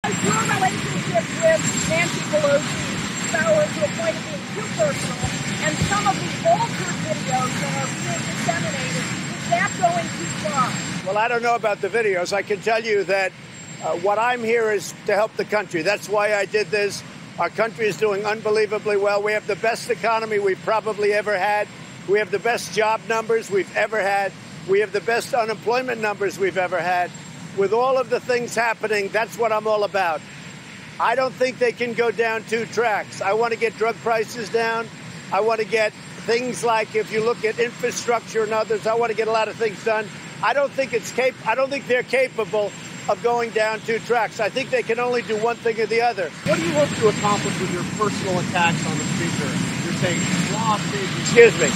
Is your relationship with Nancy Pelosi soured to a point of being too personal, and some of the altered videos that are being disseminated, is that going too far? Well, I don't know about the videos. I can tell you that what I'm here is to help the country. That's why I did this. Our country is doing unbelievably well. We have the best economy we've probably ever had. We have the best job numbers we've ever had. We have the best unemployment numbers we've ever had. With all of the things happening, that's what I'm all about. I don't think they can go down two tracks. I want to get drug prices down. I want to get things like, if you look at infrastructure and others, I want to get a lot of things done. I don't think they're capable of going down two tracks. I think they can only do one thing or the other. What do you hope to accomplish with your personal attacks on the speaker? You're saying lost it. Excuse me.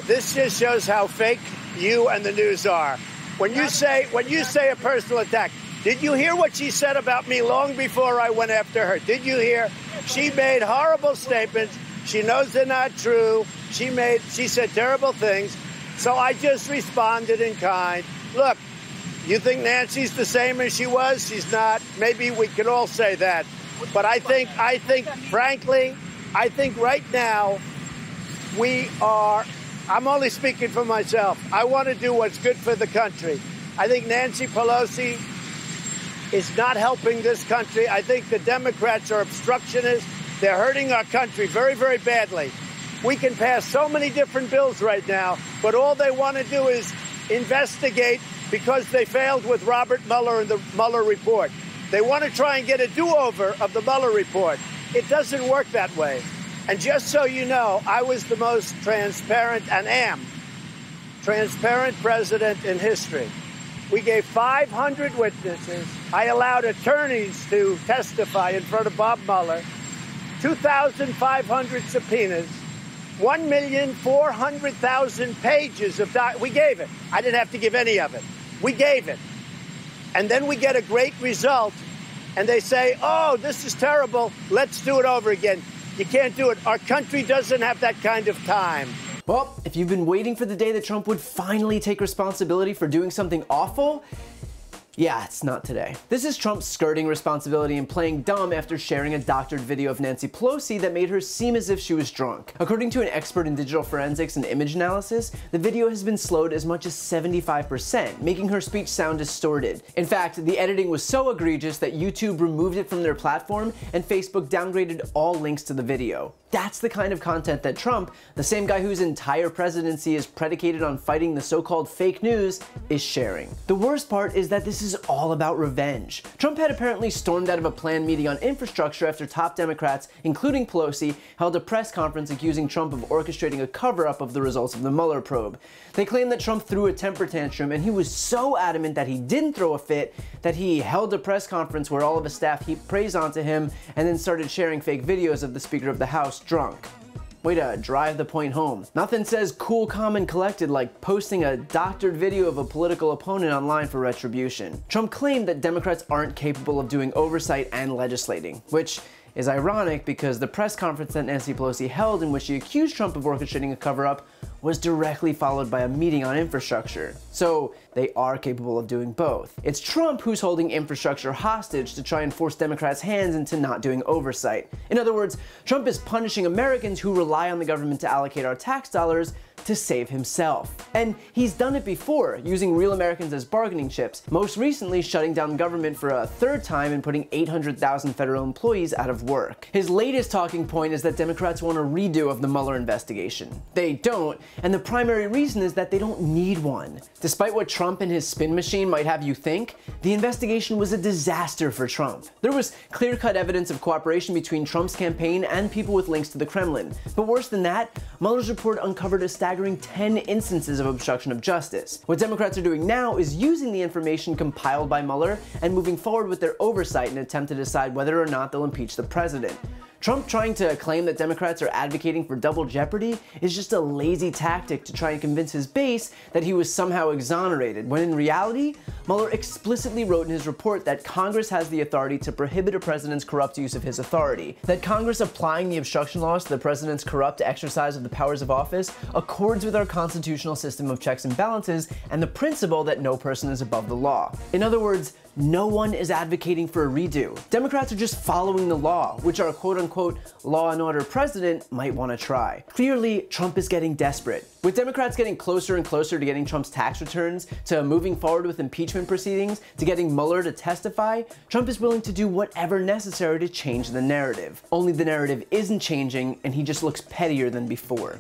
This just shows how fake you and the news are. When you say a personal attack, did you hear what she said about me long before I went after her? Did you hear? She made horrible statements. She knows they're not true. She said terrible things. So I just responded in kind. Look, you think Nancy's the same as she was? She's not. Maybe we could all say that. But I think, frankly, right now I'm only speaking for myself. I want to do what's good for the country. I think Nancy Pelosi is not helping this country. I think the Democrats are obstructionists. They're hurting our country very, very badly. We can pass so many different bills right now, but all they want to do is investigate because they failed with Robert Mueller and the Mueller report. They want to try and get a do-over of the Mueller report. It doesn't work that way. And just so you know, I was the most transparent and am transparent president in history. We gave 500 witnesses. I allowed attorneys to testify in front of Bob Mueller, 2,500 subpoenas, 1,400,000 pages of we gave it. I didn't have to give any of it. We gave it. And then we get a great result, and they say, oh, this is terrible. Let's do it over again. You can't do it. Our country doesn't have that kind of time. Well, if you've been waiting for the day that Trump would finally take responsibility for doing something awful, yeah, it's not today. This is Trump skirting responsibility and playing dumb after sharing a doctored video of Nancy Pelosi that made her seem as if she was drunk. According to an expert in digital forensics and image analysis, the video has been slowed as much as 75%, making her speech sound distorted. In fact, the editing was so egregious that YouTube removed it from their platform and Facebook downgraded all links to the video. That's the kind of content that Trump, the same guy whose entire presidency is predicated on fighting the so-called fake news, is sharing. The worst part is that this is all about revenge. Trump had apparently stormed out of a planned meeting on infrastructure after top Democrats, including Pelosi, held a press conference accusing Trump of orchestrating a cover-up of the results of the Mueller probe. They claimed that Trump threw a temper tantrum, and he was so adamant that he didn't throw a fit that he held a press conference where all of his staff heaped praise onto him and then started sharing fake videos of the Speaker of the House drunk. Way to drive the point home. Nothing says cool, calm, and collected like posting a doctored video of a political opponent online for retribution. Trump claimed that Democrats aren't capable of doing oversight and legislating, which is ironic because the press conference that Nancy Pelosi held in which she accused Trump of orchestrating a cover-up was directly followed by a meeting on infrastructure. So they are capable of doing both. It's Trump who's holding infrastructure hostage to try and force Democrats' hands into not doing oversight. In other words, Trump is punishing Americans who rely on the government to allocate our tax dollars to save himself. And he's done it before, using real Americans as bargaining chips, most recently shutting down government for a third time and putting 800,000 federal employees out of work. His latest talking point is that Democrats want a redo of the Mueller investigation. They don't, and the primary reason is that they don't need one. Despite what Trump and his spin machine might have you think, the investigation was a disaster for Trump. There was clear-cut evidence of cooperation between Trump's campaign and people with links to the Kremlin. But worse than that, Mueller's report uncovered a staggering 10 instances of obstruction of justice. What Democrats are doing now is using the information compiled by Mueller and moving forward with their oversight in an attempt to decide whether or not they'll impeach the president. Trump trying to claim that Democrats are advocating for double jeopardy is just a lazy tactic to try and convince his base that he was somehow exonerated, when in reality, Mueller explicitly wrote in his report that Congress has the authority to prohibit a president's corrupt use of his authority, that Congress applying the obstruction laws to the president's corrupt exercise of the powers of office accords with our constitutional system of checks and balances and the principle that no person is above the law. In other words, no one is advocating for a redo. Democrats are just following the law, which our quote-unquote law and order president might want to try. Clearly, Trump is getting desperate. With Democrats getting closer and closer to getting Trump's tax returns, to moving forward with impeachment proceedings, to getting Mueller to testify, Trump is willing to do whatever necessary to change the narrative. Only the narrative isn't changing, and he just looks pettier than before.